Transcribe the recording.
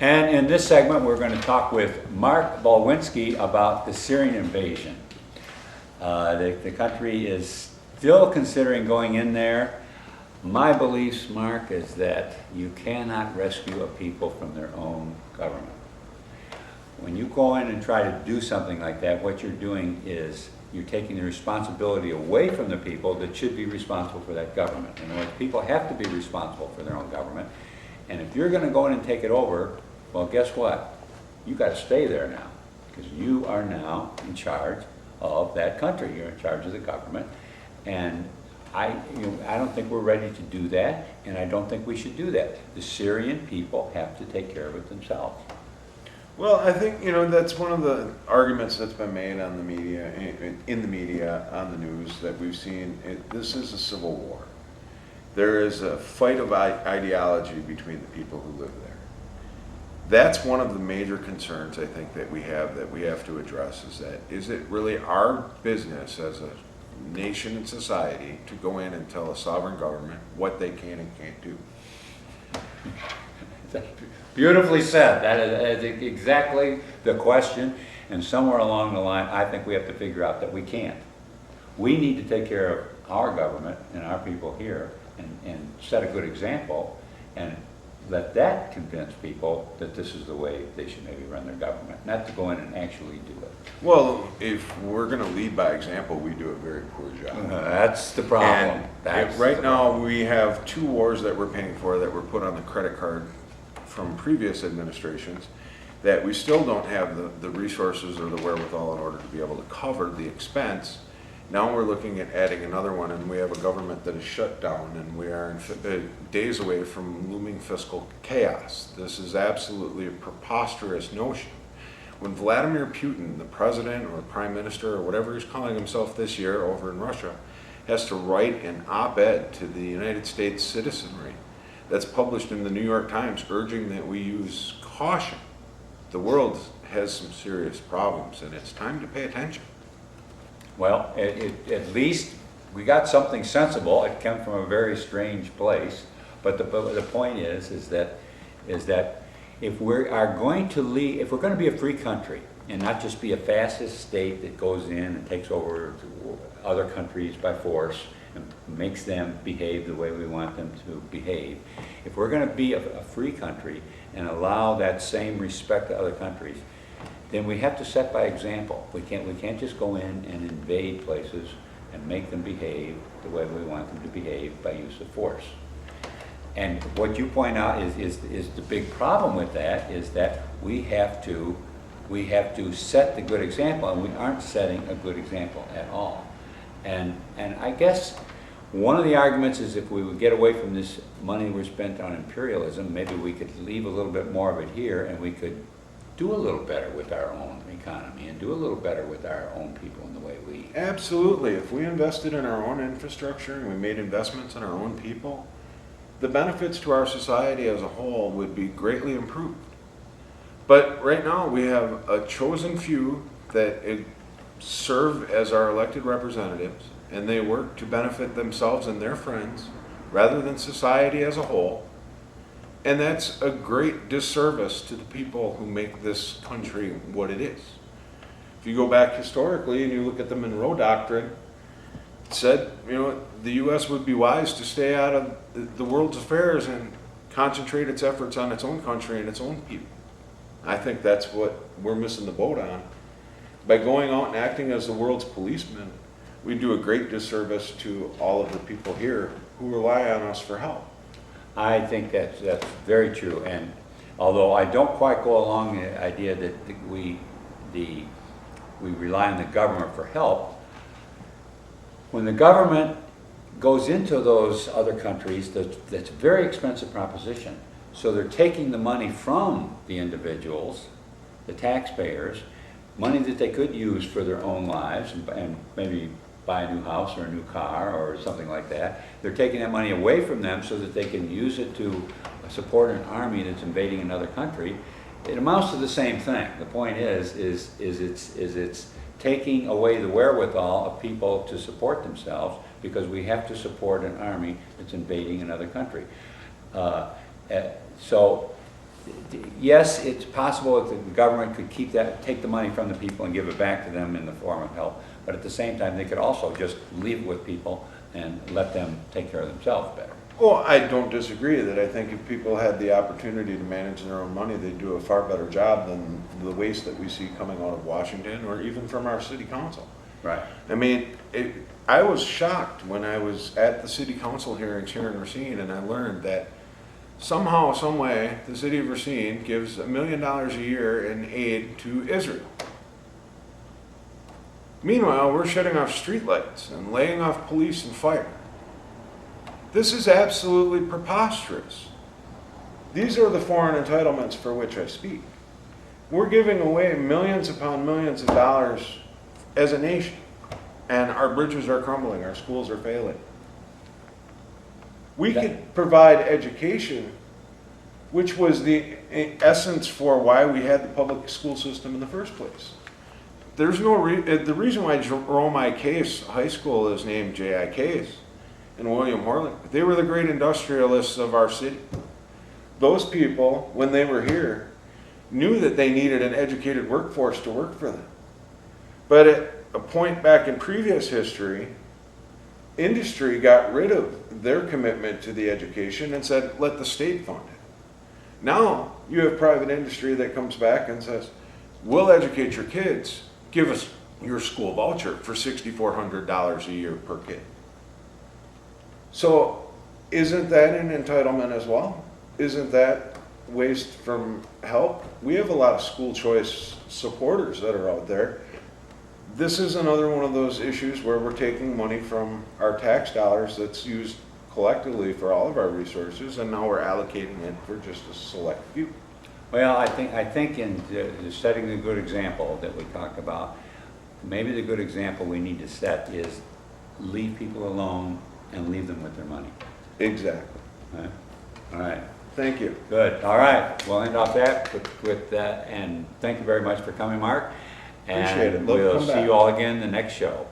And in this segment, we're going to talk with Mark Balwinski about the Syrian invasion. The country is still considering going in there. My beliefs, Mark, is that you cannot rescue a people from their own government. When you go in and try to do something like that, what you're doing is you're taking the responsibility away from the people that should be responsible for that government. In other words, people have to be responsible for their own government. And if you're going to go in and take it over, well, guess what? You got to stay there now, because you are now in charge of that country. You're in charge of the government. And I don't think we're ready to do that, and I don't think we should do that. The Syrian people have to take care of it themselves. Well, I think, that's one of the arguments that's been made on the media, in the media, on the news that we've seen. This is a civil war. There is a fight of ideology between the people who live there. That's one of the major concerns, I think, that we have to address, is it really our business as a nation and society to go in and tell a sovereign government what they can and can't do? Beautifully said. That is exactly the question, and somewhere along the line, I think we have to figure out that we can't. We need to take care of our government and our people here and set a good example, and let that convince people that this is the way they should maybe run their government, not to go in and actually do it. Well, if we're going to lead by example, we do a very poor job. That's the problem. Right now, we have 2 wars that we're paying for that were put on the credit card from previous administrations that we still don't have the resources or the wherewithal in order to be able to cover the expense. Now we're looking at adding another one, and we have a government that is shut down, and we are days away from looming fiscal chaos. This is absolutely a preposterous notion. When Vladimir Putin, the president or prime minister or whatever he's calling himself this year over in Russia, has to write an op-ed to the United States citizenry that's published in the New York Times urging that we use caution, the world has some serious problems, and it's time to pay attention. Well, at least we got something sensible. It came from a very strange place, but the point is that if we are going to leave, if we're going to be a free country and not just be a fascist state that goes in and takes over other countries by force and makes them behave the way we want them to behave, if we're going to be a free country and allow that same respect to other countries, then we have to set by example. We can't just go in and invade places and make them behave the way we want them to behave by use of force. And what you point out is the big problem with that, is that we have to set the good example, and we aren't setting a good example at all. And I guess one of the arguments is if we would get away from this money we're spent on imperialism, maybe we could leave a little bit more of it here, and we could do a little better with our own economy and do a little better with our own people in the way we... Absolutely. If we invested in our own infrastructure and we made investments in our own people, the benefits to our society as a whole would be greatly improved. But right now we have a chosen few that serve as our elected representatives, and they work to benefit themselves and their friends rather than society as a whole. And that's a great disservice to the people who make this country what it is. If you go back historically and you look at the Monroe Doctrine, it said, the U.S. would be wise to stay out of the world's affairs and concentrate its efforts on its own country and its own people. I think that's what we're missing the boat on. By going out and acting as the world's policeman, we do a great disservice to all of the people here who rely on us for help. I think that's very true, and although I don't quite go along the idea that we rely on the government for help, when the government goes into those other countries, that's a very expensive proposition. So they're taking the money from the individuals, the taxpayers, money that they could use for their own lives and maybe buy a new house or a new car or something like that. They're taking that money away from them so that they can use it to support an army that's invading another country. It amounts to the same thing. The point is it's taking away the wherewithal of people to support themselves, because we have to support an army that's invading another country. So yes, it's possible that the government could take the money from the people and give it back to them in the form of help, but at the same time, they could also just leave it with people and let them take care of themselves better. Well, I don't disagree that I think if people had the opportunity to manage their own money, they'd do a far better job than the waste that we see coming out of Washington or even from our city council. Right. I mean, I was shocked when I was at the city council hearings here in Racine and I learned that somehow, some way, the city of Racine gives $1 million a year in aid to Israel. Meanwhile, we're shutting off streetlights and laying off police and fire. This is absolutely preposterous. These are the foreign entitlements for which I speak. We're giving away millions upon millions of dollars as a nation, and our bridges are crumbling, our schools are failing. We could provide education, which was the essence for why we had the public school system in the first place. There's no the reason why Jerome I. Case High School is named J.I. Case and William Horling. They were the great industrialists of our city. Those people, when they were here, knew that they needed an educated workforce to work for them. But at a point back in previous history, industry got rid of their commitment to the education and said, let the state fund it. Now you have private industry that comes back and says, we'll educate your kids, give us your school voucher for $6,400 a year per kid. So isn't that an entitlement as well? Isn't that waste from help? We have a lot of school choice supporters that are out there. This is another one of those issues where we're taking money from our tax dollars that's used collectively for all of our resources, and now we're allocating it for just a select few. Well, I think in setting the good example that we talked about, maybe the good example we need to set is leave people alone and leave them with their money. Exactly. All right. Thank you. Good. All right. We'll end off that with that, and thank you very much for coming, Mark. Appreciate it. And Love to we'll come see back. you all again the next show.